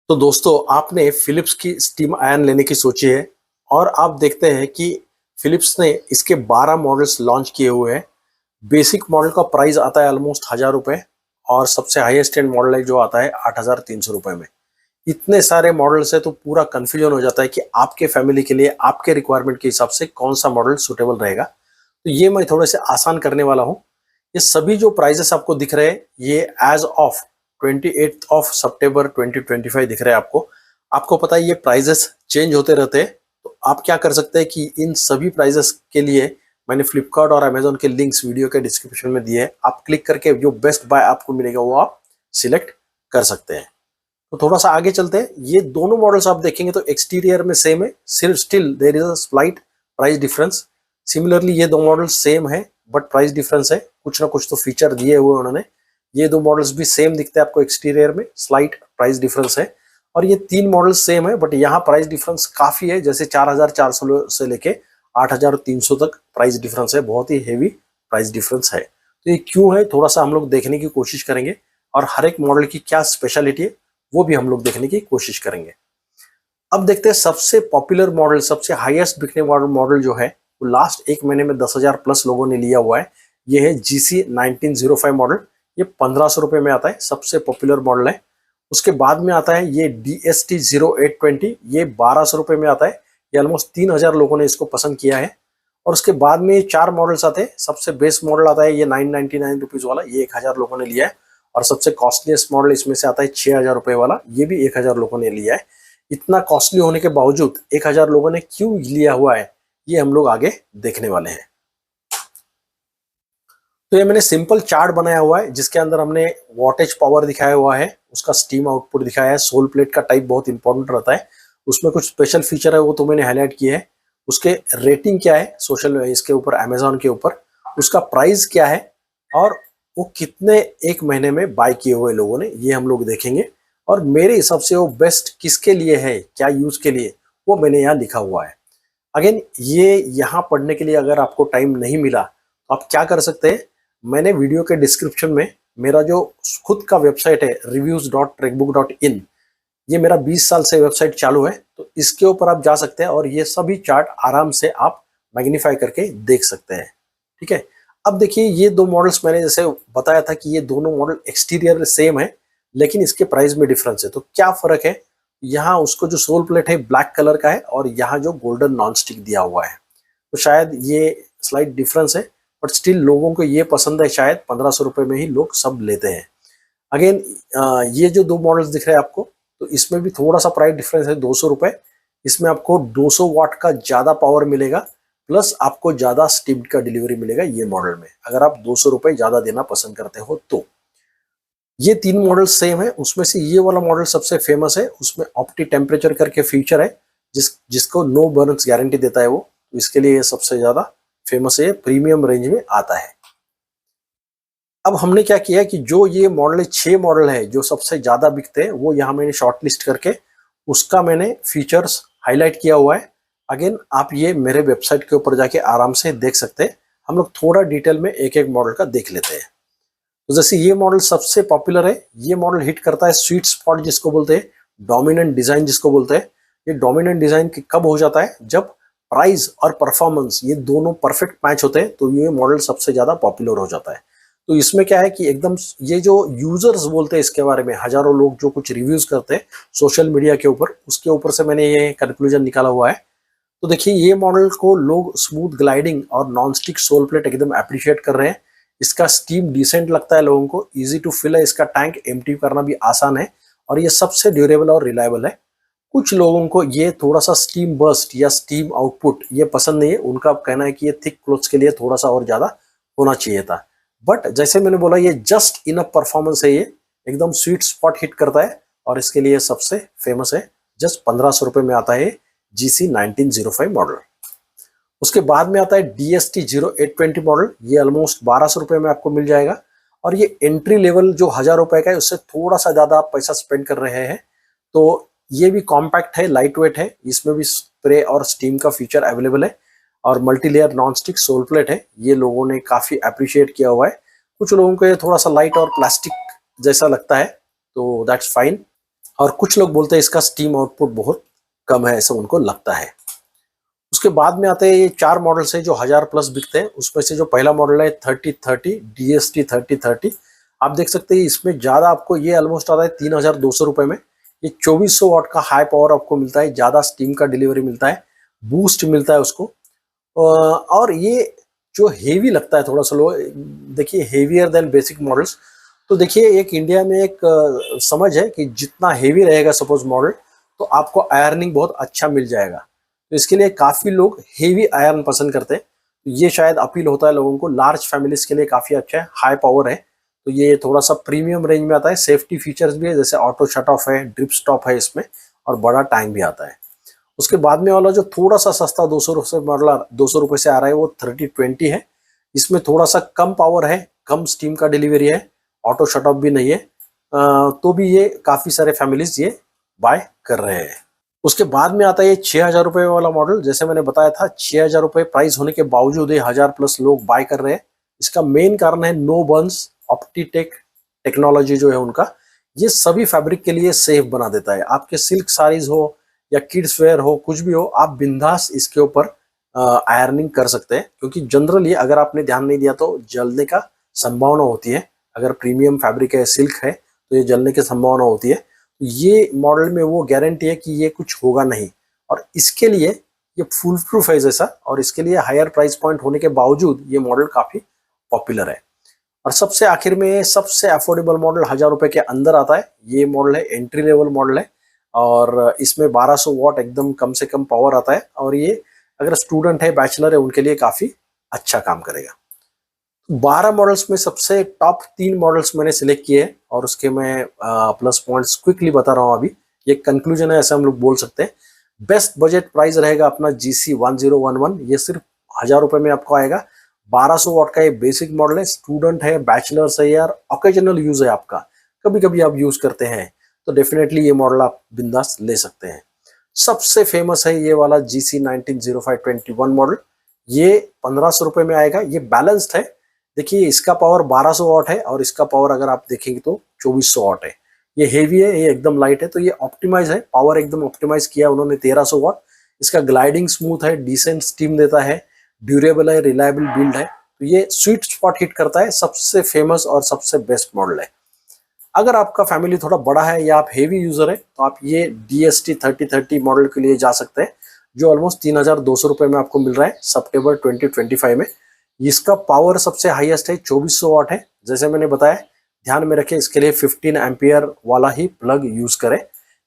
तो दोस्तों आपने फिलिप्स की स्टीम आयरन लेने की सोची है और आप देखते हैं कि फिलिप्स ने इसके 12 मॉडल्स लॉन्च किए हुए हैं। बेसिक मॉडल का प्राइस आता है ऑलमोस्ट 1000 रुपये और सबसे हाईएस्ट एंड मॉडल है जो आता है 8300 रुपये में। इतने सारे मॉडल्स है तो पूरा कंफ्यूजन हो जाता है कि आपके फैमिली के लिए आपके रिक्वायरमेंट के हिसाब से कौन सा मॉडल सुटेबल रहेगा। तो ये मैं थोड़े से आसान करने वाला हूँ। ये सभी जो प्राइजेस आपको दिख रहे हैं ये एज ऑफ 28 सितंबर 2025 दिख रहे हैं आपको। आपको पता है ये प्राइजेस चेंज होते रहते हैं। तो आप क्या कर सकते हैं कि इन सभी प्राइजेस के लिए मैंने फ्लिपकार्ट और अमेजोन के लिंक्स वीडियो के डिस्क्रिप्शन में दिए हैं। आप क्लिक करके जो बेस्ट बाय आपको मिलेगा वो आप सिलेक्ट कर सकते हैं। तो थोड़ा सा आगे चलते हैं। ये दोनों मॉडल्स आप देखेंगे तो एक्सटीरियर में सेम है, सिर्फ still there is a slight price difference. Similarly ये दो मॉडल सेम है बट प्राइस डिफरेंस है, कुछ ना कुछ तो फीचर दिए हुए उन्होंने। ये दो मॉडल्स भी सेम दिखते हैं आपको एक्सटीरियर में, स्लाइट प्राइस डिफरेंस है। और ये तीन मॉडल्स सेम है बट यहाँ प्राइस डिफरेंस काफी है, जैसे 4400 से लेके 8300 तक प्राइस डिफरेंस है, बहुत ही हेवी प्राइस डिफरेंस है। तो ये क्यों है थोड़ा सा हम लोग देखने की कोशिश करेंगे और हर एक मॉडल की क्या स्पेशलिटी है वो भी हम लोग देखने की कोशिश करेंगे। अब देखते हैं सबसे पॉपुलर मॉडल, सबसे हाईएस्ट बिकने वाला मॉडल जो है वो लास्ट एक महीने में 10,000 प्लस लोगों ने लिया हुआ है। ये है GC 1905 मॉडल। ये 1500 रुपए में आता है, सबसे पॉपुलर मॉडल है। उसके बाद में आता है ये DST 0820, ये 1200 रुपए में आता है। ये ऑलमोस्ट 3000 लोगों ने इसको पसंद किया है। और उसके बाद में चार मॉडल्स आते हैं। सबसे बेस्ट मॉडल आता है ये 999 रुपीज वाला, ये 1000 लोगों ने लिया है। और सबसे कॉस्टलीस्ट मॉडल इसमें से आता है 6000 रुपए वाला, ये भी 1000 लोगों ने लिया है। इतना कॉस्टली होने के बावजूद 1000 लोगों ने क्यों लिया हुआ है ये हम लोग आगे देखने वाले हैं। तो ये मैंने सिंपल चार्ट बनाया हुआ है जिसके अंदर हमने वॉटेज पावर दिखाया हुआ है, उसका स्टीम आउटपुट दिखाया है, सोल प्लेट का टाइप बहुत इंपॉर्टेंट रहता है, उसमें कुछ स्पेशल फीचर है वो तो मैंने हाईलाइट किए है। उसके रेटिंग क्या है सोशल इसके ऊपर अमेजोन के ऊपर, उसका प्राइस क्या है और वो कितने एक महीने में बाय किए हुए लोगों ने, ये हम लोग देखेंगे। और मेरे हिसाब से वो बेस्ट किसके लिए है, क्या यूज के लिए, वो मैंने यहाँ लिखा हुआ है। अगेन ये यहाँ पढ़ने के लिए अगर आपको टाइम नहीं मिला तो आप क्या कर सकते हैं, मैंने वीडियो के डिस्क्रिप्शन में मेरा जो खुद का वेबसाइट है reviews.trekbook.in, ये मेरा 20 साल से वेबसाइट चालू है, तो इसके ऊपर आप जा सकते हैं और ये सभी चार्ट आराम से आप मैग्नीफाई करके देख सकते हैं। ठीक है, अब देखिए ये दो मॉडल्स मैंने जैसे बताया था कि ये दोनों मॉडल एक्सटीरियर सेम है लेकिन इसके प्राइस में डिफरेंस है। तो क्या फर्क है, यहाँ उसको जो सोल प्लेट है ब्लैक कलर का है और यहाँ जो गोल्डन नॉन स्टिक दिया हुआ है, तो शायद ये स्लाइट डिफरेंस है बट स्टिल लोगों को ये पसंद है, शायद 1500 रुपए में ही लोग सब लेते हैं। अगेन ये जो दो मॉडल्स दिख रहे हैं आपको, तो इसमें भी थोड़ा सा प्राइस डिफरेंस है, 200 रुपए। इसमें आपको 200 वाट का ज्यादा पावर मिलेगा प्लस आपको ज्यादा स्टीम्ड का डिलीवरी मिलेगा ये मॉडल में, अगर आप 200 रुपए ज्यादा देना पसंद करते हो तो। ये तीन मॉडल सेम है, उसमें से ये वाला मॉडल सबसे फेमस है, उसमें ऑप्टी टेम्परेचर करके फीचर है जिसको नो बर्न्स गारंटी देता है वो, तो इसके लिए ये सबसे ज्यादा फेमस है, प्रीमियम रेंज में आता है। अब हमने क्या किया कि जो ये मॉडल 6 मॉडल है जो सबसे ज्यादा बिकते हैं वो यहाँ मैंने शॉर्ट लिस्ट करके उसका मैंने फीचर्स हाईलाइट किया हुआ है। अगेन आप ये मेरे वेबसाइट के ऊपर जाके आराम से देख सकते हैं। हम लोग थोड़ा डिटेल में एक एक मॉडल का देख लेते हैं। तो जैसे ये मॉडल सबसे पॉपुलर है, ये मॉडल हिट करता है स्वीट स्पॉट जिसको बोलते हैं, डोमिनेंट डिजाइन जिसको बोलते हैं। ये डोमिनेंट डिजाइन कब हो जाता है, जब प्राइस और परफॉर्मेंस ये दोनों परफेक्ट मैच होते हैं तो ये मॉडल सबसे ज्यादा पॉपुलर हो जाता है। तो इसमें क्या है कि एकदम ये जो यूजर्स बोलते हैं इसके बारे में, हजारों लोग जो कुछ रिव्यूज करते हैं सोशल मीडिया के ऊपर, उसके ऊपर से मैंने ये कंक्लूजन निकाला हुआ है। तो देखिए ये मॉडल को लोग स्मूथ ग्लाइडिंग और नॉन स्टिक सोल प्लेट एकदम अप्रिशिएट कर रहे हैं। इसका स्टीम डिसेंट लगता है लोगों को, इजी टू फिल है, इसका टैंक एम्प्टी करना भी आसान है और ये सबसे ड्यूरेबल और रिलायबल है। कुछ लोगों को ये थोड़ा सा स्टीम बर्स्ट या स्टीम आउटपुट ये पसंद नहीं है, उनका कहना है कि ये थिक क्लोथ्स के लिए थोड़ा सा और ज्यादा होना चाहिए था। बट जैसे मैंने बोला ये जस्ट इनफ परफॉर्मेंस है, ये एकदम स्वीट स्पॉट हिट करता है और इसके लिए सबसे फेमस है। जस्ट 1500 रुपए में आता है GC 1905 मॉडल। उसके बाद में आता है DST 0820 मॉडल, ये ऑलमोस्ट 1200 रुपए में आपको मिल जाएगा और ये एंट्री लेवल जो 1000 रुपए का है उससे थोड़ा सा ज्यादा आप पैसा स्पेंड कर रहे हैं। तो ये भी कॉम्पैक्ट है, लाइट वेट है, इसमें भी स्प्रे और स्टीम का फीचर अवेलेबल है और multilayer non stick soul plate है, ये लोगों ने काफी अप्रिशिएट किया हुआ है। कुछ लोगों को ये थोड़ा सा लाइट और प्लास्टिक जैसा लगता है तो दैट्स फाइन। और कुछ लोग बोलते हैं इसका स्टीम आउटपुट बहुत कम है, ऐसा उनको लगता है। उसके बाद में आते हैं ये 4 मॉडल्स हैं जो 1000 प्लस बिकते हैं। उसमें से जो पहला मॉडल है 3030 DST 3030, आप देख सकते हैं इसमें ज़्यादा आपको ये ऑलमोस्ट आता है 3200 रुपये में। ये 2400 वाट का हाई पावर आपको मिलता है, ज़्यादा स्टीम का डिलीवरी मिलता है, बूस्ट मिलता है उसको। और ये जो हेवी लगता है थोड़ा सा लो, देखिए हेवियर देन बेसिक मॉडल्स। तो देखिए एक इंडिया में एक समझ है कि जितना हेवी रहेगा सपोज मॉडल, तो आपको आयरनिंग बहुत अच्छा मिल जाएगा। तो इसके लिए काफ़ी लोग हेवी आयरन पसंद करते हैं, तो ये शायद अपील होता है लोगों को। लार्ज फैमिलीज के लिए काफ़ी अच्छा है, हाई पावर है, तो ये थोड़ा सा प्रीमियम रेंज में आता है। सेफ्टी फीचर्स भी है, जैसे ऑटो शट ऑफ है, ड्रिप स्टॉप है इसमें, और बड़ा टाइम भी आता है। उसके बाद में वाला जो थोड़ा सा सस्ता 200 रुपये से आ रहा है, वो 3020 है। इसमें थोड़ा सा कम पावर है, कम स्टीम का डिलीवरी है, ऑटो शट ऑफ भी नहीं है, तो भी ये काफ़ी सारे फैमिलीज ये बाय कर रहे हैं। उसके बाद में आता है ये 6000 रुपये वाला मॉडल। जैसे मैंने बताया था, 6000 रुपये प्राइस होने के बावजूद ये 1000 प्लस लोग बाय कर रहे हैं। इसका मेन कारण है नो बर्न्स ऑप्टीटेक टेक्नोलॉजी जो है उनका, ये सभी फैब्रिक के लिए सेफ बना देता है। आपके सिल्क साड़ीज हो या किड्स वेयर हो, कुछ भी हो, आप बिंदास इसके ऊपर आयरनिंग कर सकते हैं, क्योंकि जनरली अगर आपने ध्यान नहीं दिया तो जलने का संभावना होती है। अगर प्रीमियम फैब्रिक है, सिल्क है, तो ये जलने की संभावना होती है। ये मॉडल में वो गारंटी है कि ये कुछ होगा नहीं, और इसके लिए ये फुल प्रूफ है जैसा, और इसके लिए हायर प्राइस पॉइंट होने के बावजूद ये मॉडल काफ़ी पॉपुलर है। और सबसे आखिर में सबसे अफोर्डेबल मॉडल 1000 रुपये के अंदर आता है। ये मॉडल है एंट्री लेवल मॉडल है, और इसमें 1200 वाट एकदम कम से कम पावर आता है, और ये अगर स्टूडेंट है, बैचलर है, उनके लिए काफ़ी अच्छा काम करेगा। 12 मॉडल्स में सबसे टॉप 3 मॉडल्स मैंने सिलेक्ट किए हैं, और उसके मैं प्लस पॉइंट्स क्विकली बता रहा हूँ अभी। ये कंक्लूजन है, ऐसा हम लोग बोल सकते हैं। बेस्ट बजट प्राइस रहेगा अपना GC1011, ये सिर्फ 1000 रुपये में आपको आएगा। 1200 वाट का ये बेसिक मॉडल है, स्टूडेंट है, बैचलर्स है, यार ओकेजनल यूज है आपका, कभी कभी आप यूज करते हैं, तो डेफिनेटली ये मॉडल आप बिंदास ले सकते हैं। सबसे फेमस है ये वाला GC190521 मॉडल, ये 1500 रुपये में आएगा। ये बैलेंस्ड है, देखिए इसका पावर 1200 वाट है, और इसका पावर अगर आप देखेंगे तो 2400 वाट है। ये हेवी है, ये एकदम लाइट है, तो ये ऑप्टिमाइज है, पावर एकदम ऑप्टिमाइज किया उन्होंने 1300 वाट। इसका ग्लाइडिंग स्मूथ है, डिसेंट स्टीम देता है, ड्यूरेबल है, रिलायबल बिल्ड है, तो ये स्वीट स्पॉट हिट करता है। सबसे फेमस और सबसे बेस्ट मॉडल है। अगर आपका फैमिली थोड़ा बड़ा है या आप हेवी यूजर है, तो आप ये DST 3030 मॉडल के लिए जा सकते हैं, जो ऑलमोस्ट 3200 रुपये में आपको मिल रहा है सितंबर 2025 में। इसका पावर सबसे हाईएस्ट है, 2400 वाट है। जैसे मैंने बताया, ध्यान में रखें, इसके लिए 15 एम्पियर वाला ही प्लग यूज करें।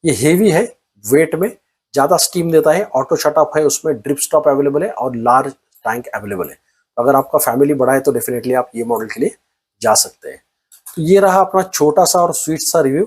ये हेवी है वेट में, ज़्यादा स्टीम देता है, ऑटो शट ऑफ है, उसमें ड्रिप स्टॉप अवेलेबल है, और लार्ज टैंक अवेलेबल है। अगर आपका फैमिली बड़ा है तो डेफिनेटली आप ये मॉडल के लिए जा सकते हैं। तो ये रहा अपना छोटा सा और स्वीट सा रिव्यू।